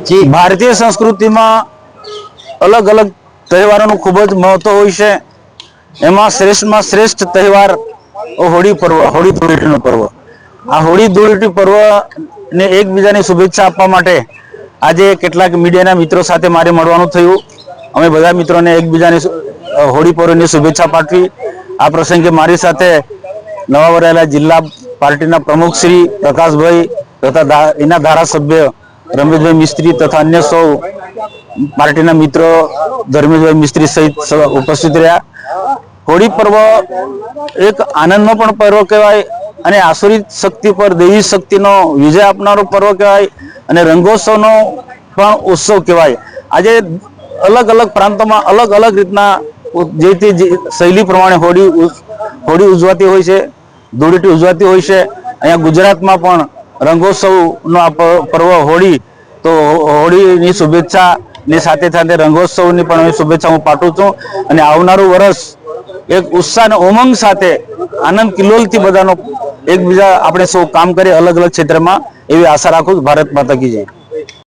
भारतीय संस्कृति में अलग अलग तहेवारों खूब ज महत्व होय छे। एमां श्रेष्ठ तहेवार होળી पर्व, होળી धूळेटीनो पर्व। आ होળી धूळेटी पर्व ने एकबीजाने शुभेच्छा आपवा माटे आजे केटलाक मीडियाना मित्रों साथे मारे मळवानुं थयुं। अमे बधा मित्रोने एकबीजाने होળી पर्वनी शुभेच्छा पाठवी। आ प्रसंगे मारी साथे नवा वरायला जिल्ला पार्टीना प्रमुख श्री प्रकाशभाई तथा एना धारासभ्य रमेशभाई मिस्त्री तथा अन्य सौ पार्टीना मित्रों धर्मेशभाई मिस्त्री सहित उपस्थित रह्या। होળી पर्व एक आनंदनो पण पर्व कहेवाय अने आसुरी शक्ति पर देवी शक्तिनो विजय आपनारो पर्व कहेवाय अने रंगोत्सवनो पण उत्सव कहेवाय। आजे अलग अलग प्रांतोमां अलग अलग रीतना जे ते शैली प्रमाणे होળી उजवाती होय छे, धूळेटी उजवाती होय छे। अहींया गुजरातमां पण रंगोत्सवनो आ पर्व होળી, तो होळीनी शुभेच्छा ની સાથે સાથે રંગોત્સવની પણ શુભેચ્છા હું પાઠવું છું અને આવનારું વર્ષ એક ઉત્સાહ અને ઉમંગ સાથે આનંદ કિલ્લોલથી બધાનો એકબીજા આપણે સૌ કામ કરીએ અલગ અલગ ક્ષેત્રમાં, એવી આશા રાખું છું। ભારત માતા કી જય।